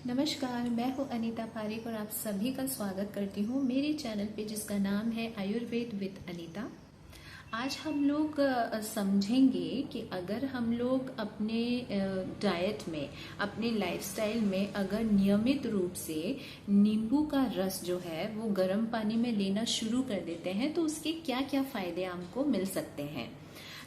नमस्कार, मैं हूँ अनीता पारिक और आप सभी का स्वागत करती हूँ मेरे चैनल पे जिसका नाम है आयुर्वेद विद अनीता। आज हम लोग समझेंगे कि अगर हम लोग अपने डाइट में, अपने लाइफस्टाइल में अगर नियमित रूप से नींबू का रस जो है वो गर्म पानी में लेना शुरू कर देते हैं तो उसके क्या क्या फायदे हमको मिल सकते हैं।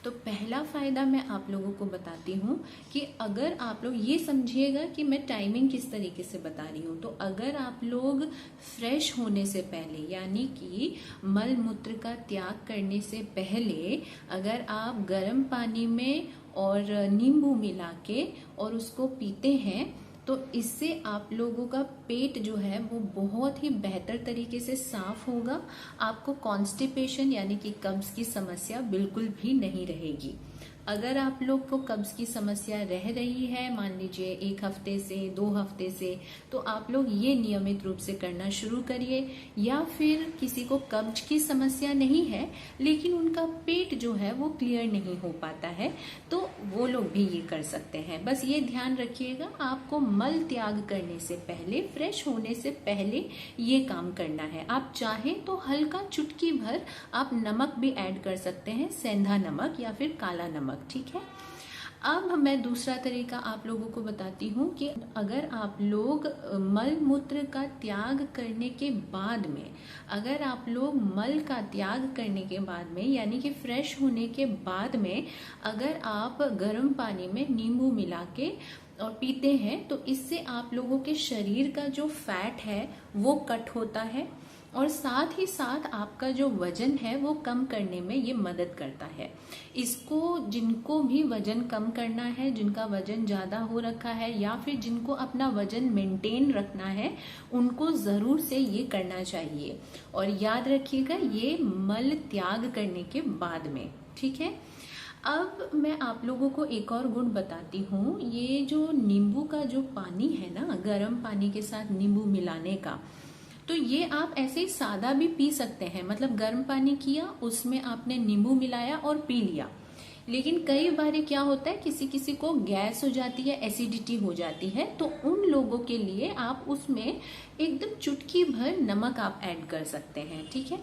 तो पहला फायदा मैं आप लोगों को बताती हूँ कि अगर आप लोग ये समझिएगा कि मैं टाइमिंग किस तरीके से बता रही हूँ। तो अगर आप लोग फ्रेश होने से पहले यानी कि मल मूत्र का त्याग करने से पहले अगर आप गर्म पानी में और नींबू मिला के और उसको पीते हैं तो इससे आप लोगों का पेट जो है वो बहुत ही बेहतर तरीके से साफ होगा। आपको कॉन्स्टिपेशन यानी कि कब्ज की समस्या बिल्कुल भी नहीं रहेगी। अगर आप लोग को कब्ज की समस्या रह रही है, मान लीजिए 1 हफ्ते से 2 हफ्ते से, तो आप लोग ये नियमित रूप से करना शुरू करिए। या फिर किसी को कब्ज की समस्या नहीं है लेकिन उनका पेट जो है वो क्लियर नहीं हो पाता है तो वो लोग भी ये कर सकते हैं। बस ये ध्यान रखिएगा, आपको मल त्याग करने से पहले, फ्रेश होने से पहले ये काम करना है। आप चाहें तो हल्का चुटकी भर आप नमक भी ऐड कर सकते हैं, सेंधा नमक या फिर काला नमक, ठीक है। अब मैं दूसरा तरीका आप लोगों को बताती हूँ कि अगर आप लोग मल मूत्र का त्याग करने के बाद में, अगर आप लोग मल का त्याग करने के बाद में यानी कि फ्रेश होने के बाद में अगर आप गर्म पानी में नींबू मिला के और पीते हैं तो इससे आप लोगों के शरीर का जो फैट है वो कट होता है और साथ ही साथ आपका जो वजन है वो कम करने में ये मदद करता है। इसको जिनको भी वजन कम करना है, जिनका वजन ज़्यादा हो रखा है या फिर जिनको अपना वजन मेंटेन रखना है, उनको ज़रूर से ये करना चाहिए। और याद रखिएगा ये मल त्याग करने के बाद में, ठीक है। अब मैं आप लोगों को एक और गुण बताती हूँ। ये जो नींबू का जो पानी है ना, गर्म पानी के साथ नींबू मिलाने का, तो ये आप ऐसे ही सादा भी पी सकते हैं। मतलब गर्म पानी किया, उसमें आपने नींबू मिलाया और पी लिया। लेकिन कई बार क्या होता है, किसी किसी को गैस हो जाती है, एसिडिटी हो जाती है, तो उन लोगों के लिए आप उसमें एकदम चुटकी भर नमक आप ऐड कर सकते हैं, ठीक है।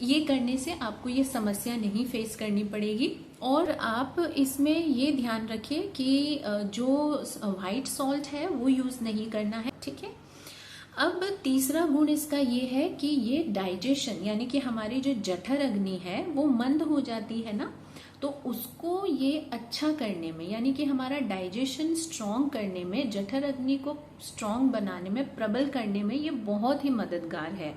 ये करने से आपको ये समस्या नहीं फेस करनी पड़ेगी। और आप इसमें ये ध्यान रखिए कि जो व्हाइट सॉल्ट है वो यूज नहीं करना है, ठीक है। अब तीसरा गुण इसका ये है कि ये डाइजेशन यानी कि हमारी जो जठर अग्नि है वो मंद हो जाती है ना, तो उसको ये अच्छा करने में यानी कि हमारा डाइजेशन स्ट्रांग करने में, जठर अग्नि को स्ट्रांग बनाने में, प्रबल करने में ये बहुत ही मददगार है।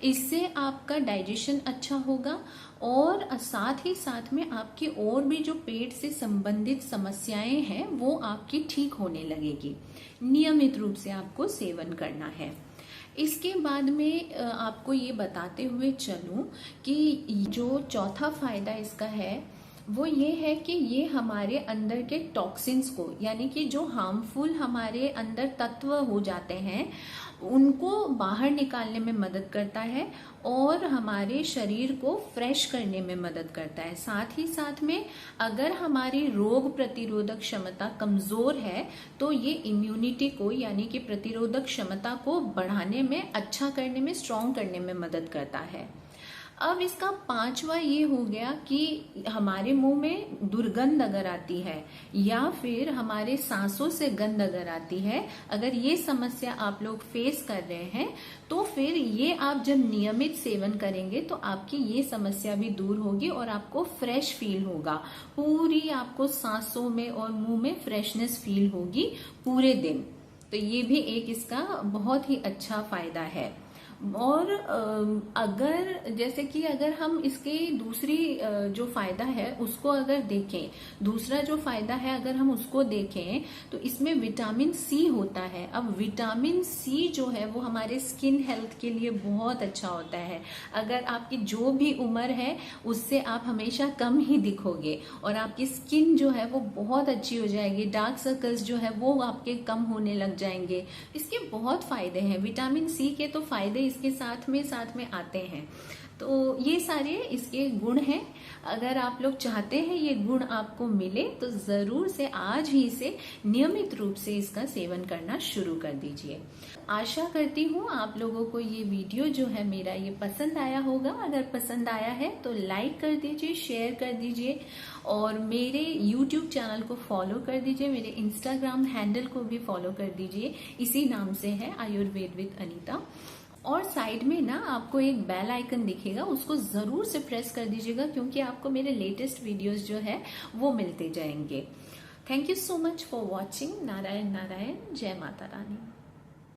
इससे आपका डाइजेशन अच्छा होगा और साथ ही साथ में आपकी और भी जो पेट से संबंधित समस्याएं हैं वो आपकी ठीक होने लगेगी। नियमित रूप से आपको सेवन करना है। इसके बाद में आपको ये बताते हुए चलूं कि जो चौथा फायदा इसका है वो ये है कि ये हमारे अंदर के टॉक्सिन्स को यानी कि जो हार्मफुल हमारे अंदर तत्व हो जाते हैं उनको बाहर निकालने में मदद करता है और हमारे शरीर को फ्रेश करने में मदद करता है। साथ ही साथ में अगर हमारी रोग प्रतिरोधक क्षमता कमजोर है तो ये इम्यूनिटी को यानी कि प्रतिरोधक क्षमता को बढ़ाने में, अच्छा करने में, स्ट्रॉन्ग करने में मदद करता है। अब इसका पांचवा ये हो गया कि हमारे मुंह में दुर्गंध अगर आती है या फिर हमारे सांसों से गंध अगर आती है, अगर ये समस्या आप लोग फेस कर रहे हैं तो फिर ये आप जब नियमित सेवन करेंगे तो आपकी ये समस्या भी दूर होगी और आपको फ्रेश फील होगा। पूरी आपको सांसों में और मुंह में फ्रेशनेस फील होगी पूरे दिन। तो ये भी एक इसका बहुत ही अच्छा फायदा है। और अगर जैसे कि अगर हम इसके दूसरी जो फायदा है उसको अगर देखें, दूसरा जो फायदा है अगर हम उसको देखें तो इसमें विटामिन सी होता है। अब विटामिन सी जो है वो हमारे स्किन हेल्थ के लिए बहुत अच्छा होता है। अगर आपकी जो भी उम्र है उससे आप हमेशा कम ही दिखोगे और आपकी स्किन जो है वो बहुत अच्छी हो जाएगी, डार्क सर्कल्स जो है वो आपके कम होने लग जाएंगे। इसके बहुत फायदे हैं, विटामिन सी के तो फायदे इसके साथ में आते हैं। तो ये सारे इसके गुण हैं। अगर आप लोग चाहते हैं ये गुण आपको मिले तो जरूर से आज ही से नियमित रूप से इसका सेवन करना शुरू कर दीजिए। आशा करती हूँ आप लोगों को ये वीडियो जो है मेरा ये पसंद आया होगा। अगर पसंद आया है तो लाइक कर दीजिए, शेयर कर दीजिए और मेरे YouTube चैनल को फॉलो कर दीजिए। मेरे Instagram हैंडल को भी फॉलो कर दीजिए, इसी नाम से है आयुर्वेद विद अनीता। और साइड में ना आपको एक बेल आइकन दिखेगा, उसको जरूर से प्रेस कर दीजिएगा क्योंकि आपको मेरे लेटेस्ट वीडियोस जो है वो मिलते जाएंगे। Thank you so much for watching. Narayan Narayan, जय माता रानी।